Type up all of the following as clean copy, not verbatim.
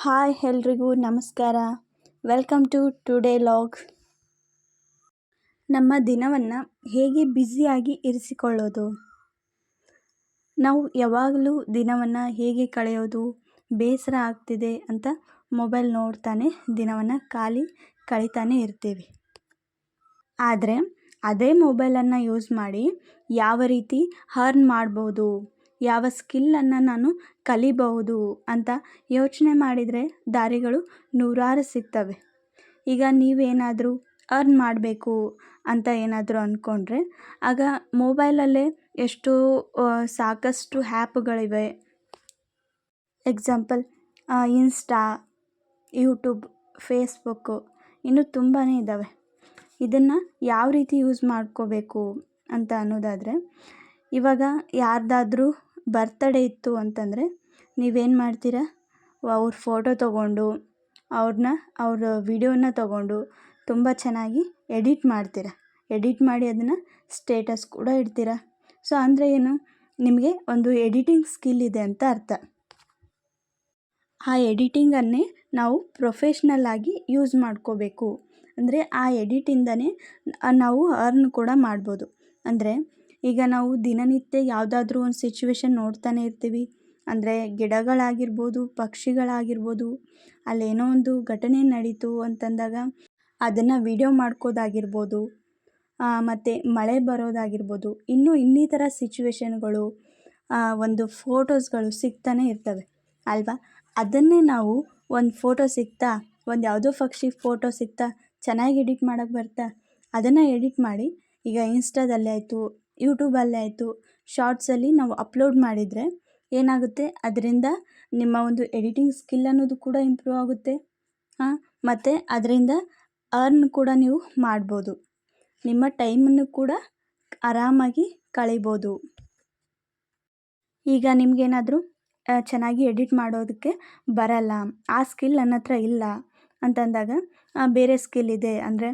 Hi ಎಲ್ರಿಗೂ ನಮಸ್ಕಾರ. Welcome to today log. ನಮ್ಮ ದಿನವನ್ನು ಹೇಗೆ ಬ್ಯುಸಿಯಾಗಿ ಇರಿಸಿಕೊಳ್ಳೋದು, ನಾವು ಯಾವಾಗಲೂ ದಿನವನ್ನು ಹೇಗೆ ಕಳೆಯೋದು, ಬೇಸರ ಆಗ್ತಿದೆ ಅಂತ ಮೊಬೈಲ್ ನೋಡ್ತಾನೆ ದಿನವನ್ನು ಕಳೀತಾನೆ ಇರ್ತೀವಿ. ಆದರೆ ಅದೇ ಮೊಬೈಲನ್ನು ಯೂಸ್ ಮಾಡಿ ಯಾವ ರೀತಿ ಅರ್ನ್ ಮಾಡ್ಬೋದು, ಯಾವ ಸ್ಕಿಲ್ಲನ್ನು ನಾನು ಕಲಿಬಹುದು ಅಂತ ಯೋಚನೆ ಮಾಡಿದರೆ ದಾರಿಗಳು ನೂರಾರು ಸಿಗ್ತವೆ. ಈಗ ನೀವೇನಾದರೂ ಅರ್ನ್ ಮಾಡಬೇಕು ಅಂತ ಏನಾದರೂ ಅಂದ್ಕೊಂಡ್ರೆ ಆಗ ಮೊಬೈಲಲ್ಲೇ ಎಷ್ಟೋ ಸಾಕಷ್ಟು ಆ್ಯಪ್ಗಳಿವೆ. ಎಕ್ಸಾಂಪಲ್ ಇನ್ಸ್ಟಾ, ಯೂಟ್ಯೂಬ್, ಫೇಸ್ಬುಕ್ಕು ಇನ್ನೂ ತುಂಬಾ ಇದ್ದಾವೆ. ಇದನ್ನು ಯಾವ ರೀತಿ ಯೂಸ್ ಮಾಡ್ಕೋಬೇಕು ಅಂತ ಅನ್ನೋದಾದರೆ, ಇವಾಗ ಯಾರ್ದಾದ್ರೂ ಬರ್ತ್ಡೇ ಇತ್ತು ಅಂತಂದರೆ ನೀವೇನು ಮಾಡ್ತೀರಾ, ಅವ್ರ ಫೋಟೋ ತೊಗೊಂಡು ಅವ್ರ ವಿಡಿಯೋನ ತೊಗೊಂಡು ತುಂಬ ಚೆನ್ನಾಗಿ ಎಡಿಟ್ ಮಾಡ್ತೀರಾ. ಎಡಿಟ್ ಮಾಡಿ ಅದನ್ನು ಸ್ಟೇಟಸ್ ಕೂಡ ಇಡ್ತೀರಾ. ಸೊ ಅಂದರೆ ಏನು, ನಿಮಗೆ ಒಂದು ಎಡಿಟಿಂಗ್ ಸ್ಕಿಲ್ ಇದೆ ಅಂತ ಅರ್ಥ. ಆ ಎಡಿಟಿಂಗನ್ನೇ ನಾವು ಪ್ರೊಫೆಷ್ನಲ್ ಆಗಿ ಯೂಸ್ ಮಾಡ್ಕೋಬೇಕು. ಅಂದರೆ ಆ ಎಡಿಟಿಂದನೇ ನಾವು ಅರ್ನ್ ಕೂಡ ಮಾಡ್ಬೋದು. ಅಂದರೆ ಈಗ ನಾವು ದಿನನಿತ್ಯ ಯಾವುದಾದ್ರೂ ಒಂದು ಸಿಚುವೇಶನ್ ನೋಡ್ತಾನೆ ಇರ್ತೀವಿ. ಅಂದರೆ ಗಿಡಗಳಾಗಿರ್ಬೋದು, ಪಕ್ಷಿಗಳಾಗಿರ್ಬೋದು, ಅಲ್ಲೇನೋ ಒಂದು ಘಟನೆ ನಡೀತು ಅಂತಂದಾಗ ಅದನ್ನು ವಿಡಿಯೋ ಮಾಡ್ಕೋದಾಗಿರ್ಬೋದು, ಮತ್ತು ಮಳೆ ಬರೋದಾಗಿರ್ಬೋದು, ಇನ್ನಿತರ ಸಿಚುವೇಶನ್ಗಳು, ಒಂದು ಫೋಟೋಸ್ಗಳು ಸಿಗ್ತಾನೆ ಇರ್ತವೆ ಅಲ್ವಾ. ಅದನ್ನೇ ನಾವು ಒಂದು ಫೋಟೋ ಸಿಗ್ತಾ, ಒಂದು ಯಾವುದೋ ಪಕ್ಷಿ ಫೋಟೋ ಸಿಗ್ತಾ ಚೆನ್ನಾಗಿ ಎಡಿಟ್ ಮಾಡೋಕ್ಕೆ ಬರ್ತಾ, ಅದನ್ನು ಎಡಿಟ್ ಮಾಡಿ ಈಗ ಇನ್ಸ್ಟಾದಲ್ಲೇ ಆಯಿತು, ಯೂಟ್ಯೂಬಲ್ಲೇ ಆಯಿತು, ಶಾರ್ಟ್ಸಲ್ಲಿ ನಾವು ಅಪ್ಲೋಡ್ ಮಾಡಿದರೆ ಏನಾಗುತ್ತೆ, ಅದರಿಂದ ನಿಮ್ಮ ಒಂದು ಎಡಿಟಿಂಗ್ ಸ್ಕಿಲ್ ಅನ್ನೋದು ಕೂಡ ಇಂಪ್ರೂವ್ ಆಗುತ್ತೆ. ಮತ್ತು ಅದರಿಂದ ಅರ್ನ್ ಕೂಡ ನೀವು ಮಾಡ್ಬೋದು. ನಿಮ್ಮ ಟೈಮನ್ನು ಕೂಡ ಆರಾಮಾಗಿ ಕಳಿಬೋದು. ಈಗ ನಿಮಗೇನಾದರೂ ಚೆನ್ನಾಗಿ ಎಡಿಟ್ ಮಾಡೋದಕ್ಕೆ ಬರಲ್ಲ, ಆ ಸ್ಕಿಲ್ ನನ್ನ ಹತ್ರ ಇಲ್ಲ ಅಂತಂದಾಗ ಬೇರೆ ಸ್ಕಿಲ್ ಇದೆ. ಅಂದರೆ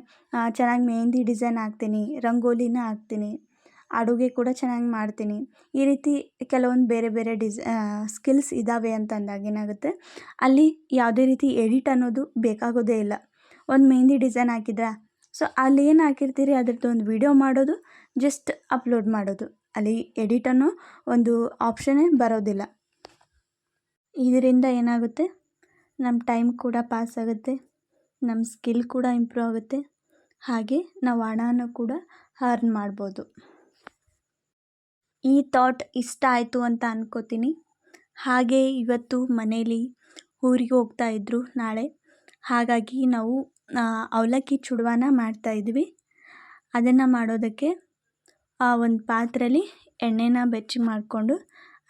ಚೆನ್ನಾಗಿ ಮೆಹಂದಿ ಡಿಸೈನ್ ಹಾಕ್ತೀನಿ, ರಂಗೋಲಿನ ಹಾಕ್ತೀನಿ, ಅಡುಗೆ ಕೂಡ ಚೆನ್ನಾಗಿ ಮಾಡ್ತೀನಿ, ಈ ರೀತಿ ಕೆಲವೊಂದು ಬೇರೆ ಬೇರೆ ಸ್ಕಿಲ್ಸ್ ಇದ್ದಾವೆ ಅಂತಂದಾಗ ಏನಾಗುತ್ತೆ, ಅಲ್ಲಿ ಯಾವುದೇ ರೀತಿ ಎಡಿಟ್ ಅನ್ನೋದು ಬೇಕಾಗೋದೇ ಇಲ್ಲ. ಒಂದು ಮೆಹಂದಿ ಡಿಸೈನ್ ಹಾಕಿದ್ರಾ, ಸೊ ಅಲ್ಲಿ ಏನು ಹಾಕಿರ್ತೀರಿ ಅದ್ರದ್ದು ಒಂದು ವಿಡಿಯೋ ಮಾಡೋದು, ಜಸ್ಟ್ ಅಪ್ಲೋಡ್ ಮಾಡೋದು, ಅಲ್ಲಿ ಎಡಿಟ್ ಅನ್ನೋ ಒಂದು ಆಪ್ಷನ್ನೇ ಬರೋದಿಲ್ಲ. ಇದರಿಂದ ಏನಾಗುತ್ತೆ, ನಮ್ಮ ಟೈಮ್ ಕೂಡ ಪಾಸ್ ಆಗುತ್ತೆ, ನಮ್ಮ ಸ್ಕಿಲ್ ಕೂಡ ಇಂಪ್ರೂವ್ ಆಗುತ್ತೆ, ಹಾಗೆ ನಾವು ಹಣನೂ ಕೂಡ ಅರ್ನ್ ಮಾಡ್ಬೋದು. ಈ ಥಾಟ್ ಇಷ್ಟ ಆಯಿತು ಅಂತ ಅನ್ಕೋತೀನಿ. ಹಾಗೆ ಇವತ್ತು ಮನೇಲಿ ಊರಿಗೆ ಹೋಗ್ತಾ ಇದ್ರು ನಾಳೆ, ಹಾಗಾಗಿ ನಾವು ಅವಲಕ್ಕಿ ಚೂಡ್ವಾನ ಮಾಡ್ತಾಯಿದ್ವಿ. ಅದನ್ನು ಮಾಡೋದಕ್ಕೆ ಒಂದು ಪಾತ್ರೆಯಲ್ಲಿ ಎಣ್ಣೆನ ಬೆಚ್ಚಗೆ ಮಾಡಿಕೊಂಡು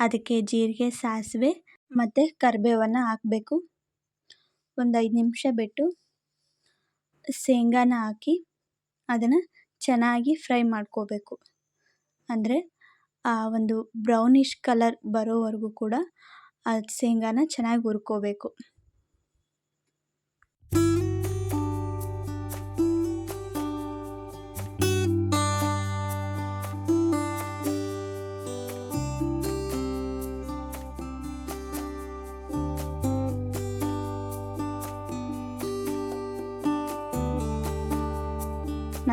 ಅದಕ್ಕೆ ಜೀರಿಗೆ, ಸಾಸಿವೆ ಮತ್ತು ಕರಿಬೇವನ್ನು ಹಾಕಬೇಕು. ಒಂದು 5 ನಿಮಿಷ ಬಿಟ್ಟು ಶೇಂಗಾನ ಹಾಕಿ ಅದನ್ನು ಚೆನ್ನಾಗಿ ಫ್ರೈ ಮಾಡ್ಕೋಬೇಕು. ಅಂದರೆ ಒಂದು ಬ್ರೌನಿಷ್ ಕಲರ್ ಬರೋವರೆಗೂ ಕೂಡ ಆ ಶೇಂಗಾನ ಚೆನ್ನಾಗಿ ಹುರ್ಕೋಬೇಕು.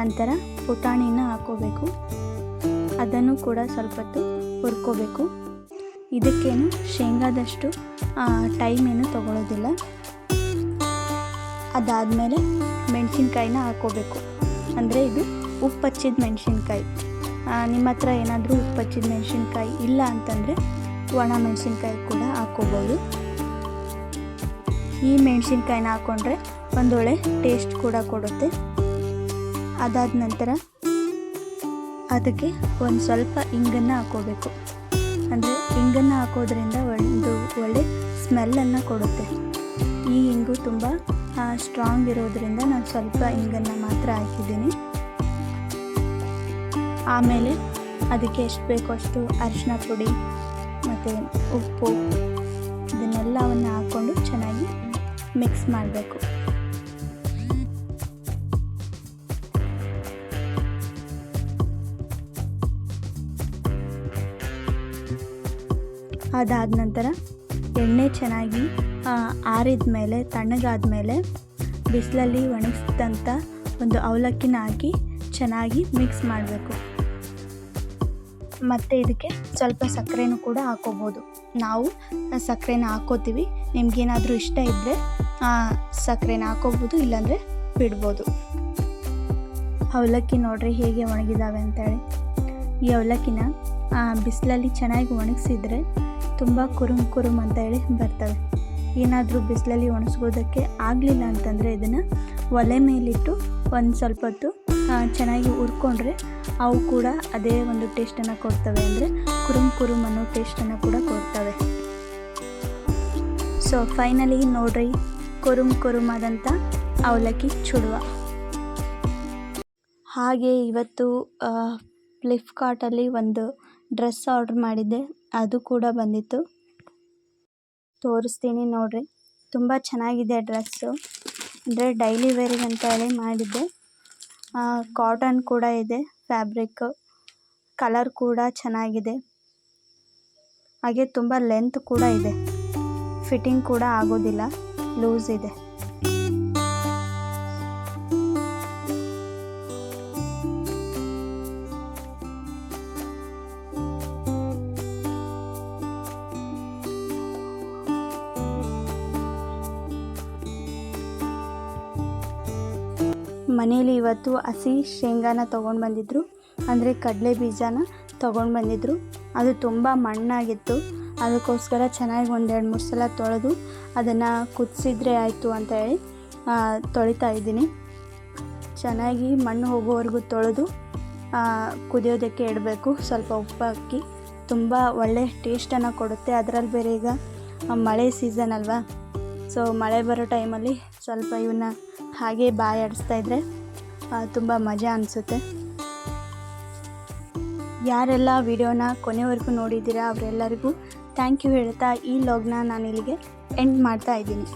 ನಂತರ ಪುಟಾಣಿನ ಹಾಕೋಬೇಕು, ಅದನ್ನು ಕೂಡ ಸ್ವಲ್ಪ ಹೊತ್ತು ಹುರ್ಕೋಬೇಕು. ಇದಕ್ಕೇನು ಶೇಂಗಾದಷ್ಟು ಟೈಮ್ ಏನು ತೊಗೊಳ್ಳೋದಿಲ್ಲ. ಅದಾದಮೇಲೆ ಮೆಣಸಿನ್ಕಾಯಿನ ಹಾಕೋಬೇಕು. ಅಂದರೆ ಇದು ಉಪ್ಪಚ್ಚಿದ ಮೆಣಸಿನ್ಕಾಯಿ. ನಿಮ್ಮ ಹತ್ರ ಏನಾದರೂ ಉಪ್ಪಚ್ಚಿದ ಮೆಣಸಿನ್ಕಾಯಿ ಇಲ್ಲ ಅಂತಂದರೆ ಒಣ ಮೆಣಸಿನ್ಕಾಯಿ ಕೂಡ ಹಾಕ್ಕೋಬೋದು. ಈ ಮೆಣಸಿನ್ಕಾಯಿನ ಹಾಕ್ಕೊಂಡ್ರೆ ಒಂದೊಳ್ಳೆ ಟೇಸ್ಟ್ ಕೂಡ ಕೊಡುತ್ತೆ. ಅದಾದ ನಂತರ ಅದಕ್ಕೆ ಒಂದು ಸ್ವಲ್ಪ ಇಂಗನ್ನು ಹಾಕ್ಕೋಬೇಕು. ಅಂದರೆ ಇಂಗನ್ನು ಹಾಕೋದ್ರಿಂದ ಒಂದು ಒಳ್ಳೆ ಸ್ಮೆಲ್ಲನ್ನು ಕೊಡುತ್ತೆ. ಈ ಇಂಗು ತುಂಬ ಸ್ಟ್ರಾಂಗ್ ಇರೋದ್ರಿಂದ ನಾನು ಸ್ವಲ್ಪ ಇಂಗನ್ನು ಮಾತ್ರ ಹಾಕಿದ್ದೀನಿ. ಆಮೇಲೆ ಅದಕ್ಕೆ ಎಷ್ಟು ಬೇಕೋ ಅಷ್ಟು ಅರಿಶಿನ ಪುಡಿ ಮತ್ತು ಉಪ್ಪು ಇದನ್ನೆಲ್ಲವನ್ನು ಹಾಕ್ಕೊಂಡು ಚೆನ್ನಾಗಿ ಮಿಕ್ಸ್ ಮಾಡಬೇಕು. ಅದಾದ ನಂತರ ಎಣ್ಣೆ ಚೆನ್ನಾಗಿ ಆರಿದ ಮೇಲೆ ತಣ್ಣಗಾದ ಮೇಲೆ ಬಿಸಿಲಲ್ಲಿ ಒಣಗಿಸಿದಂಥ ಒಂದು ಅವಲಕ್ಕಿನ ಹಾಕಿ ಚೆನ್ನಾಗಿ ಮಿಕ್ಸ್ ಮಾಡಬೇಕು. ಮತ್ತು ಇದಕ್ಕೆ ಸ್ವಲ್ಪ ಸಕ್ಕರೆನೂ ಕೂಡ ಹಾಕ್ಕೋಬೋದು. ನಾವು ಸಕ್ಕರೆನ ಹಾಕ್ಕೋತೀವಿ. ನಿಮಗೇನಾದರೂ ಇಷ್ಟ ಇದ್ದರೆ ಸಕ್ಕರೆನ ಹಾಕ್ಕೋಬೋದು, ಇಲ್ಲಾಂದರೆ ಬಿಡ್ಬೋದು. ಅವಲಕ್ಕಿ ನೋಡ್ರಿ ಹೇಗೆ ಒಣಗಿದ್ದಾವೆ ಅಂತೇಳಿ. ಈ ಅವಲಕ್ಕಿನ ಬಿಸಿಲಲ್ಲಿ ಚೆನ್ನಾಗಿ ಒಣಗಿಸಿದ್ರೆ ತುಂಬ ಕುರುಮ್ ಅಂತೇಳಿ ಬರ್ತವೆ. ಏನಾದರೂ ಬಿಸಿಲಲ್ಲಿ ಒಣಗಿಸ್ಕೋದಕ್ಕೆ ಆಗಲಿಲ್ಲ ಅಂತಂದರೆ ಇದನ್ನು ಒಲೆ ಮೇಲಿಟ್ಟು ಒಂದು ಸ್ವಲ್ಪ ಹೊತ್ತು ಚೆನ್ನಾಗಿ ಹುರ್ಕೊಂಡ್ರೆ ಅವು ಕೂಡ ಅದೇ ಒಂದು ಟೇಸ್ಟನ್ನು ಕೊಡ್ತವೆ. ಅಂದರೆ ಕುರುಮ್ ಅನ್ನೋ ಟೇಸ್ಟನ್ನು ಕೂಡ ಕೊಡ್ತವೆ. ಸೊ ಫೈನಲಿ ನೋಡ್ರಿ ಕುರುಮ್ ಆದಂಥ ಅವಲಕ್ಕಿ ಚುಡುವ. ಹಾಗೆ ಇವತ್ತು ಫ್ಲಿಪ್ಕಾರ್ಟಲ್ಲಿ ಒಂದು ಡ್ರೆಸ್ ಆರ್ಡ್ರ್ ಮಾಡಿದ್ದೆ, ಅದು ಕೂಡ ಬಂದಿತ್ತು. ತೋರಿಸ್ತೀನಿ ನೋಡ್ರಿ. ತುಂಬ ಚೆನ್ನಾಗಿದೆ ಡ್ರೆಸ್ಸು. ಅಂದರೆ ಡೈಲಿ ವೇರಿಗೆ ಅಂತ ಹೇಳಿ ಮಾಡಿದ್ದೆ. ಕಾಟನ್ ಕೂಡ ಇದೆ, ಫ್ಯಾಬ್ರಿಕ್ ಕಲರ್ ಕೂಡ ಚೆನ್ನಾಗಿದೆ. ಹಾಗೆ ತುಂಬ ಲೆಂತ್ ಕೂಡ ಇದೆ, ಫಿಟ್ಟಿಂಗ್ ಕೂಡ ಆಗೋದಿಲ್ಲ, ಲೂಸ್ ಇದೆ. ಮನೇಲಿ ಇವತ್ತು ಹಸಿ ಶೇಂಗಾನ ತೊಗೊಂಡು ಬಂದಿದ್ದರು, ಅಂದರೆ ಕಡಲೆ ಬೀಜನ ತೊಗೊಂಡು ಬಂದಿದ್ದರು. ಅದು ತುಂಬ ಮಣ್ಣಾಗಿತ್ತು. ಅದಕ್ಕೋಸ್ಕರ ಚೆನ್ನಾಗಿ 1-2-3 ಸಲ ತೊಳೆದು ಅದನ್ನು ಕುದಿಸಿದ್ರೆ ಆಯಿತು ಅಂತ ಹೇಳಿ ತೊಳಿತಾ ಇದ್ದೀನಿ. ಚೆನ್ನಾಗಿ ಮಣ್ಣು ಹೋಗೋವರೆಗೂ ತೊಳೆದು ಕುದಿಯೋದಕ್ಕೆ ಇಡಬೇಕು. ಸ್ವಲ್ಪ ಉಪ್ಪು ಹಾಕಿ ತುಂಬ ಒಳ್ಳೆ ಟೇಸ್ಟನ್ನು ಕೊಡುತ್ತೆ. ಅದರಲ್ಲಿ ಬೇರೆ ಈಗ ಮಳೆ ಸೀಸನ್ ಅಲ್ವಾ, ಸೊ ಮಳೆ ಬರೋ ಟೈಮಲ್ಲಿ ಸ್ವಲ್ಪ ಇವನ್ನ ಹಾಗೆ ಬಾಯಿ ಆಡಿಸ್ತಾ ಇದ್ದರೆ ತುಂಬ ಮಜಾ ಅನಿಸುತ್ತೆ. ಯಾರೆಲ್ಲ ವಿಡಿಯೋನ ಕೊನೆವರೆಗೂ ನೋಡಿದ್ದೀರಾ ಅವರೆಲ್ಲರಿಗೂ ಥ್ಯಾಂಕ್ ಯು ಹೇಳ್ತಾ ಈ ವ್ಲಾಗ್ನ ನಾನು ಇಲ್ಲಿಗೆ ಎಂಡ್ ಮಾಡ್ತಾ ಇದ್ದೀನಿ.